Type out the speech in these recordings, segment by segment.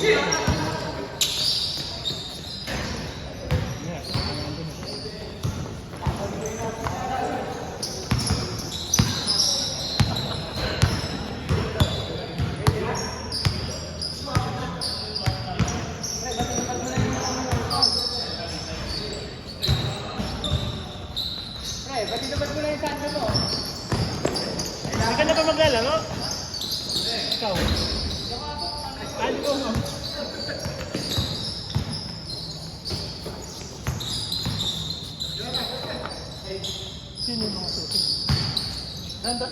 Hindi ka na ba maglalaro? Ikaw? Ano ko mo? Sino yung mga suki? Nandun?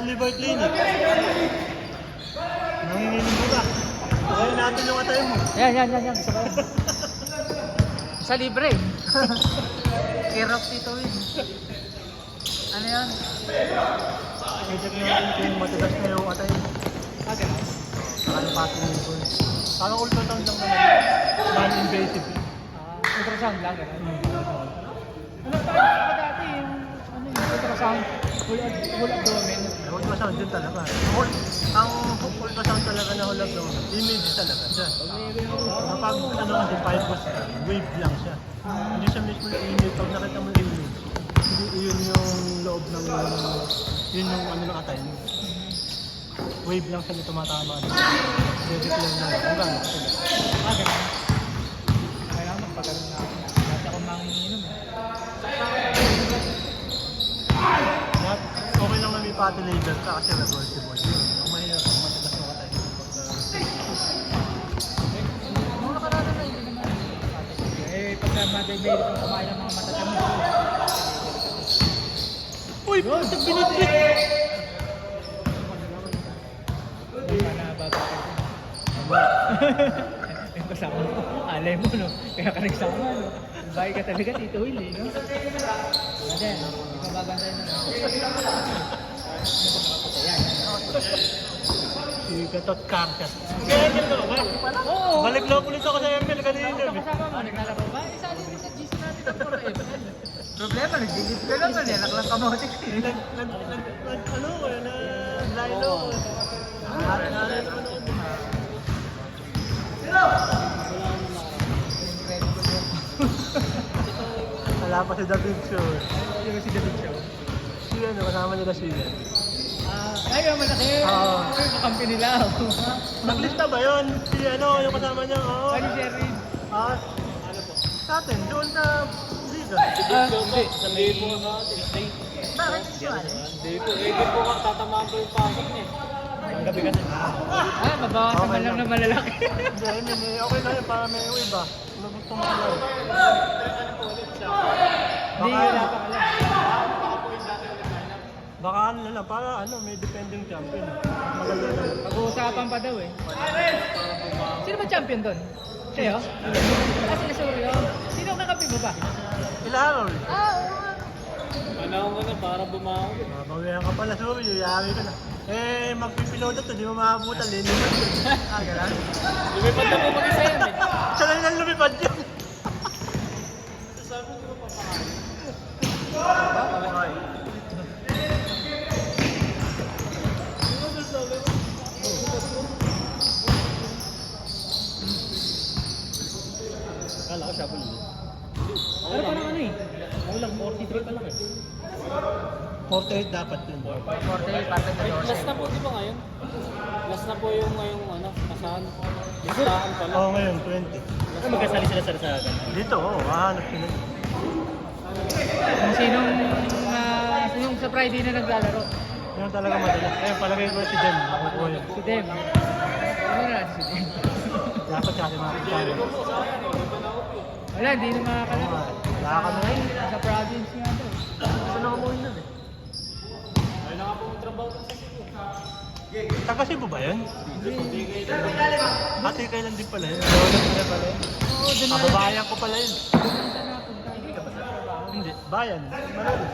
Liver Clinic. Nanginginig mo ka. Kaya natin yung atay mo. Yan. Sa libre. Kirok dito eh. Ano yan? I-check natin kung matigas na yung atay mo. Ganun. Saka yung pati yung liver. Parang ultrasound lang naman. Non-invasive. Ultrasound lang, ganun. Ano tayo dati yung ultrasound? Full abdomen. Ultrasound din talaga. Ang ultrasound talaga na whole abdomen, image talaga siya. Kapag ano kasi fibers, wave lang siya. Hindi siya mismo yung image. Pag nakita mo yung image, yun yung loob ng yun yung ano ng atay mo. Wave lang siya na tumatama. Dedeclare na kung gano'n sila. Ganun. Kaya naman, pagkaroon na ako. Dati ako manginginom eh. Okay lang na may pati label ka kasi reversible yun. Ang mahirap kung matigas mo ka tayo. Nung nakaraan na hindi naman. Pagka may kumain ng mga matatamis. Uy! Puta binitbit! Hindi ka na babakit. Yung kasama mo, alay mo no? Kaya ka nagsama no? Bahay ka talaga Tito Will eh no? Aden, ikaw babantay na no? Si Gatot Karkas. Kaya ganito ka ba? Oo! Balik lang ulit ako sa ML kanina. Kasama mo, naglalaro ba? Isa din sa GC natin ang 4M. Problema, nag-delete ka lang kan eh. Naklang kamotik eh. Ano ko na Lilo. Wala pa si David Show. Sino si David Chow? Si ano, kasama nila sila. Ay, yung malaki! Oo. Ay, kakampi nila. Naglista ba yun? Si ano, yung kasama niya? Oo. Ano si Erwin? Ah, ano po? Sa atin, doon sa Liga. Hindi. Sabi po sa stay. Bakit usual? Hindi po. Di po ka tatamaan po yung pasok niya. Ang gabi kasi. Mabawasan man lang na malalaki. Hindi. Okay na yun para may iba. Ano gusto mo ka lang? Hindi, wala pa ka lang. Baka ano na lang, para ano, may defending champion. Maganda na. Pag-uusapan pa daw eh. Sino ba champion doon? Siya? Ah, sila Suryo. Sino ang kakampi mo ba? Kailangan. Panahon ko na para bumawi. Mabawihan ka pala, sorry, yari ka na. Eh, magpipiloto to, di mo makabutan, liniman yun. Ah, gano'n? Lumipad na po mag-isa yan eh. Siya lang lang lumipad yun. Sabi ko pa pa. Kala ko siya po nila. Pero parang ano eh. Ako lang, 43 pa lang eh. 48 dapat yun. 48, parang Last na po di ba ngayon? Last na po yung ngayong ano, kasahan. Listahan pala. Oo, ngayon, 20. Ano magkasali sila sa Dito, oo, hahanap sila. Kung sinong sa Friday na naglalaro. Yan talaga madalas. Ayun, palagay ko si Dem, makukuha yun. Si Dem. Ano na si Dem? Dapat siya si mga kasama. Wala, hindi na Oo makakalaro. nga, wala ka na ngayon. Sa province nga daw. Gusto na kumuhin nun eh. Ayun na nga po yung trabaho sa Cebu. Taga Cebu ba yan? Ate, kailan din pala yun? Oo, doon na. Kababayan ko pala yun. Doon na napunta. Hindi, bayan. Manalo.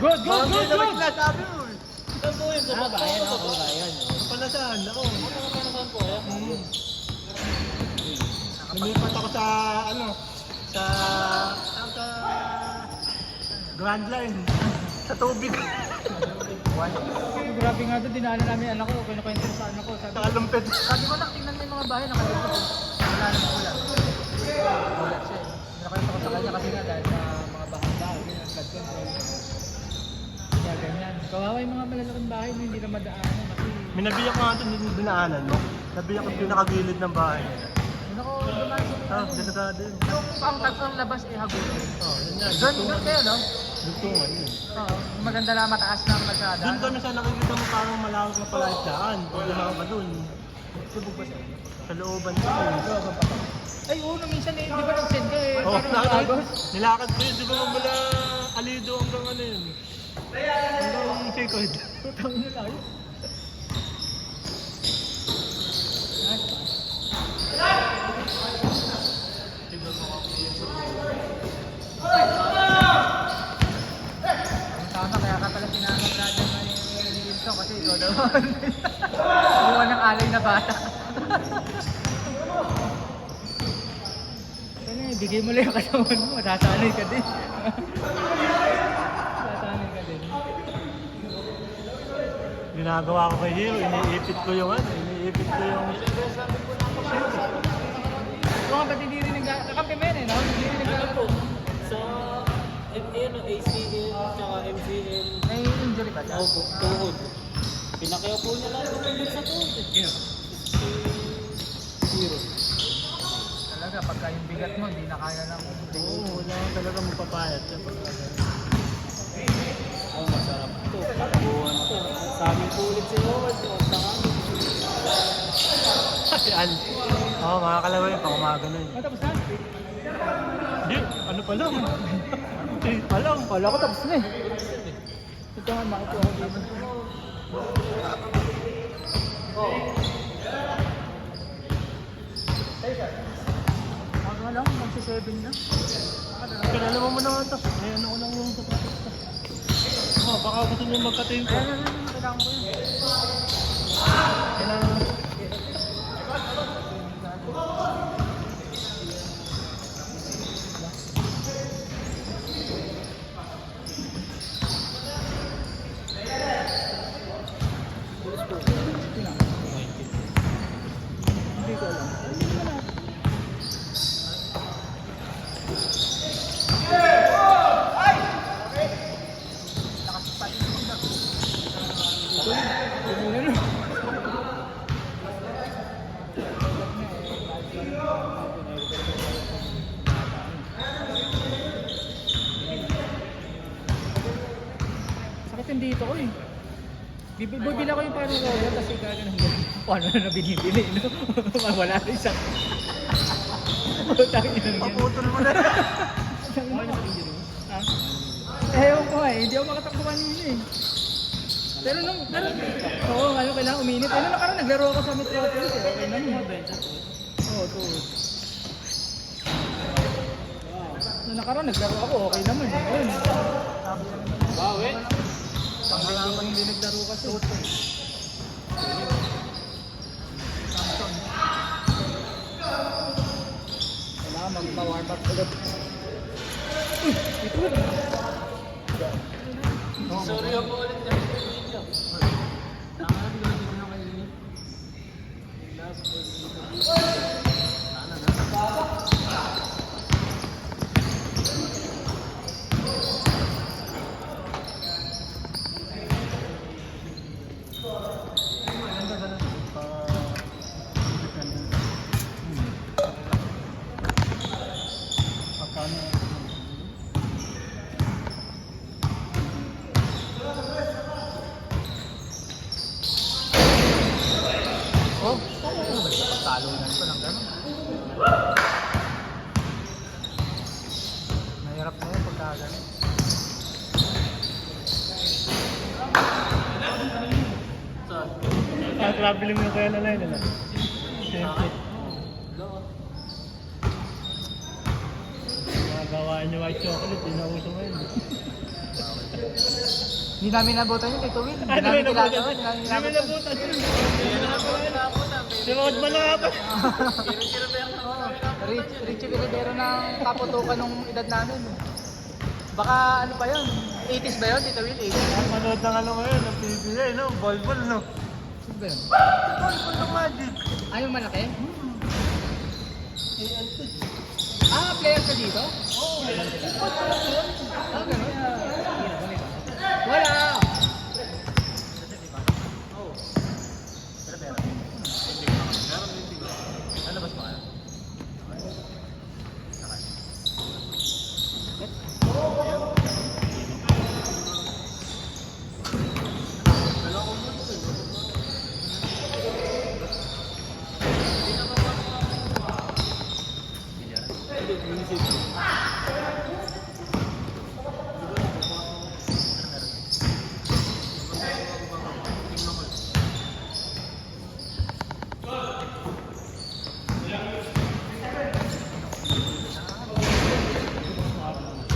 Good, good, good, good! Sabi mo eh. Saan po yun? Sa Ah, bayan Bato? ako, bayan. Pala saan? Ako. Saan po kaya? Lumipat ako sa, ano, sa Grand Line. Sa tubig. Grabe nga doon, dinaanan namin anak ko, kinukwento sa anak ko. Sa Alumpet. Sabi ko, tingnan mo yung mga bahay, nakalito. Wala namang ulan. Ulan siya eh. Nakwento ko sa kanya kasi nga dahil sa mga bahay-bahay, ganyan, flood control. Kaya ganyan. Kawawa yung mga malalaking bahay na hindi na madaanan kasi... May nabiyak ko nga ito, hindi dinaanan mo. Nabiyak ko yung pinakagilid ng bahay. Ano ko, dumaan Ah, delikado yun. yung ang tagpang labas eh, hagod. Oh, yun yan. Doon kayo, no? Dugtungan yun. Oo. Maganda lang mataas na masyada. Doon kami sa nakikita mo parang malawak na pala yung daan. Pwede na ka doon. Subog ba siya? Sa looban ko. Ay, oo, nung minsan eh, di ba nag-send ka eh? Oh, Parang nagagos. nilakad ko yun. Di ba mula Alido hanggang ano yun? Hanggang Chicod. Tutang na tayo. Tama, kaya ka pala sinanong natin ni Wilson kasi ikaw naman. Buwan ng alay na bata. Kaya bigay mo lang yung katawan mo, masasanay ka din. Masasanay ka din. Ginagawa ko kay Hero, iniipit ko yung ano, iniipit ko yung... Oo, ba't hindi rin kakampi mo yun eh, no? Hindi rin naglalaro. Sa ACL tsaka MCL. May injury ba dyan? Opo, tuhod. Pinakyaw po niya lang tumigil sa tuhod eh. Zero. Talaga, pagka yung bigat mo, hindi na kaya ng... Oo, wala akong talaga magpapayat. Ang masarap to. Takbuhan to. Sa amin po ulit si Howard. Sa amin. Yan. Oo, mga kalaway, pang umaga na yun. Tapos na? Hindi, ano pa lang? Hindi pa lang. Wala ko tapos na eh. Ito nga, makukuha ko dito. Ako nga lang, magsi-7 na. Kilala mo na nga ito. May ano ko lang yung sa practice ko. Oh, baka gusto nyo magka-team ko. Ayan, kailangan ko yun. Kailangan mo. Hindi ko alam. Sakit yung dito ko eh. Bibili ko yung parang roller kasi gano'n paano na binibili, no? Wala na isang... Putang ina yan. Paputol mo na. Ha? Ewan ko eh, hindi ako makatakbo kanina eh. Pero oo, ngayon kailangan uminit. Ano nakaraan, naglaro ako sa Metropolis eh, okay naman. Oo, to. Nung nakaraan, naglaro ako, okay naman eh. Ayun. Bawi. Pangalaman hindi naglaro kasi. Kailangan magpa-warm up ulit. Ito. Sorry ako ulit na video. Oh, talunan ko lang gano'n. Mahirap na yun pagka gano'n. Traveling mo kaya na lang yun. Siyempre. Mga gawaan niyo white chocolate, yun nauso ngayon. Hindi namin nabutan yun, Tito Will. Hindi Ano namin yung kilala nabutan? yun. Hindi namin Hindi nabutan. nabutan. Di ba ba nakapas? Richie Veladero ng kaputukan nung edad namin. Baka ano pa yun? 80s ba yun, Tito Will? 80s? Manood ng ano ngayon, ng PBA, no? Ball, no? Sino ba yun? Ball ng Magic. Ah, yung malaki? Ah, player ka dito? Oo. Ah, gano'n? Wala! Ano ba sa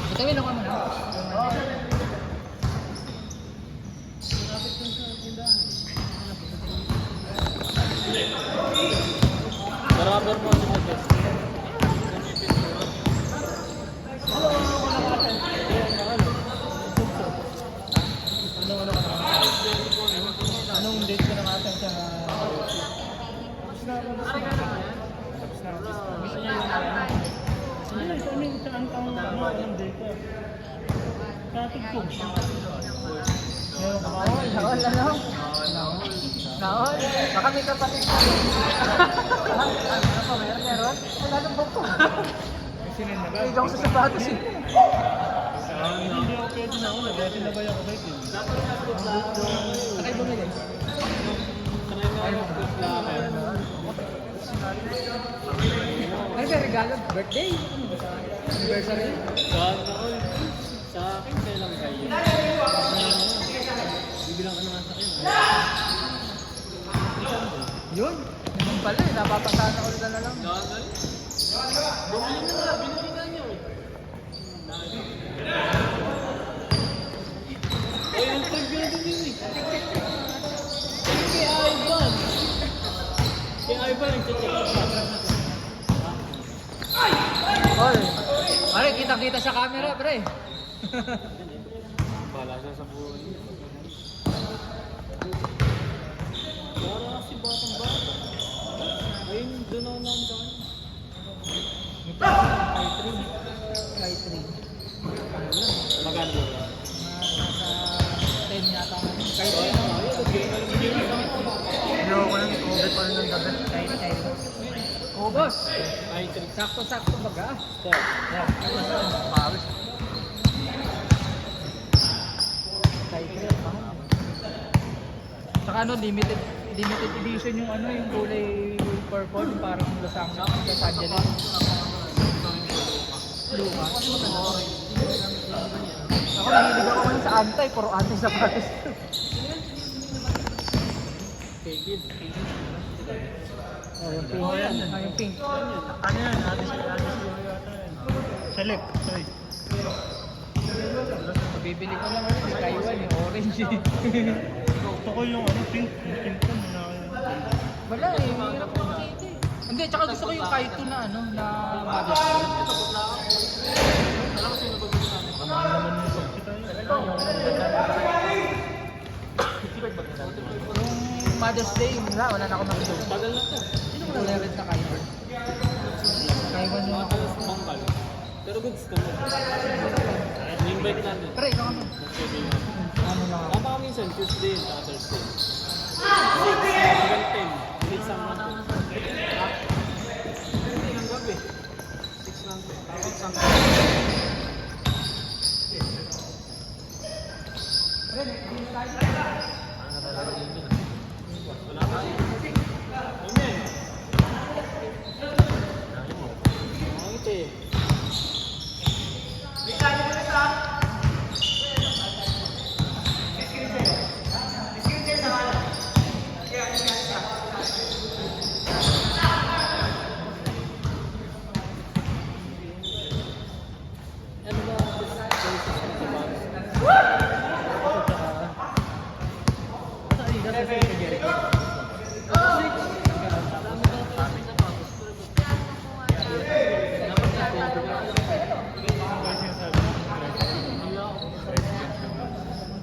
Tito Will, ako muna. Barabar mo si Matias. Anong date ka ng atin sa... Saan taong anong date ka? Sa Tigpog. Meron ka ba? Naon, ano? Naon? Baka may kapatid ko. Ano pa, meron? Wala nang buko. Hindi ako sa sapatos eh. Hindi ako pwede na una, dahil sinabay ako dahil. Sakay bumili. Ano ba regalo? Birthday? Anniversary? Saan ako? Sa akin, kailan kayo? Bibilang ka naman sa akin. Yun. Naman pala eh. Napapasana ulit na lang. Bumili na nga, binili na niyo eh. Ay, yung preview na din yun eh. Kay Ivan. Kay Ivan, nag-check up. Oy. Pare, kita-kita sa camera, pre. Bala siya sa buhay niya. Para kasi batang-bata. Ayun, doon ako nandaan. Sky 3. Maganda. Nasa 10 yata. Sky 3. Ayoko lang, COVID pa rin ng gabi. Sky 3. Oh, boss. Ay, trip. Sakto-sakto baga. Sir. Paris. Sky 3. Saka ano, limited edition yung ano, yung kulay purple, yung parang Los Angeles. Luma. Ako nahilig ako ngayon sa antay, puro antay sa pares. Kid. Oh, yung pink. Oh, yan. Ah, yung pink. Ano yan? Alis yata yan. Select. Sorry. Bibili ko lang ano, yung Taiwan, yung orange. Gusto ko yung ano, pink. Yung pink ko. Wala eh, mahirap ko makita eh. Hindi, tsaka gusto ko yung Kaito na ano, na Mother's Day. Kamahal naman yung pagkita Yung Mother's Day, wala na ako nakita. Tagal na to. Yung kulay red na Kaiwan. Kaiwan yung ako. Bangkal. Pero goods ka mo. Invite natin. Pre, ikaw ano? Ano lang ako? Tama ka minsan, Tuesday and Thursday. 6 hanggang 10. Late sa mga. Ang gabi. 6 lang. 6 hanggang 10. Pre, hindi tayo. Wala ka. Amen. Nakangit eh. Ano ba?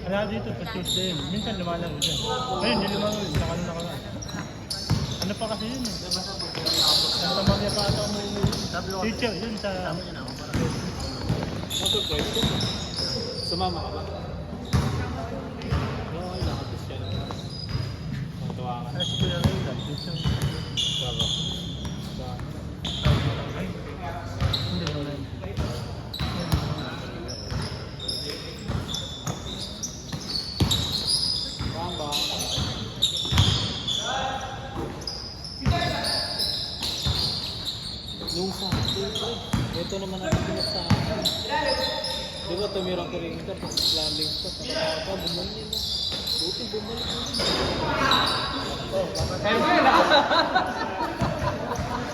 Kaya dito sa Tuesday, minsan lumalang dyan. Ngayon, hindi lumalang yun. Saka na ka. Ano pa kasi yun eh. Santa Maria pa ata mo teacher yun sa... Motor pwede. Sumama ka ba? Oo, ay nakatis yan. Matuwa ka. Ano si Kuya Ray, teacher. Bravo. Hindi naman. Bamba. Nung sa ito naman ang pinag sa akin. Di ba tumira ko rin ito, tapos landing pa sa kapapa, bumalik mo. Buti bumalik mo.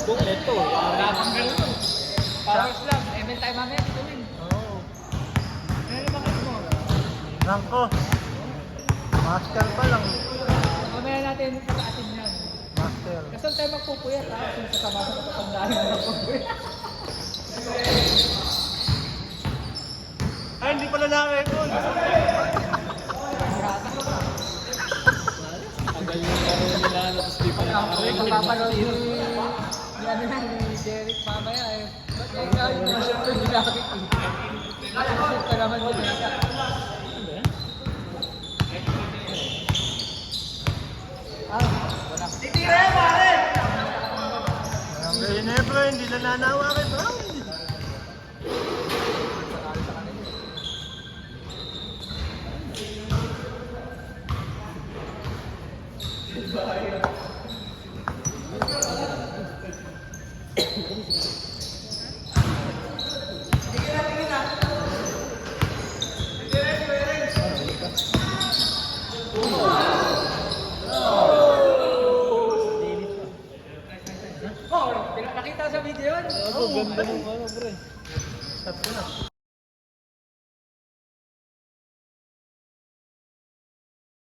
Kung ito, Labang ganun. Powers lang. ML tayo mamaya dito rin. Oo. Ano ba kayo mo? Rangko. Master pa lang. Mamaya natin pag-atin yan. Master. Kasal tayo magpupuyat ha? Kung sa sama sa kapatandaan na magpupuyat. Ay, hindi pala na-record. tagal yung laro nila, tapos di pa Ang papanood yung ano na ni Derek mamaya eh. Ba't yung gawin mo siya ito hindi nakakikita? Shoot ka naman mo dito. Wala. Ang gaya Nebro, hindi na nanawa kay Brown. Oh, nakita sa video yun? Ako, ganda ng ano, pre. Stop ko na.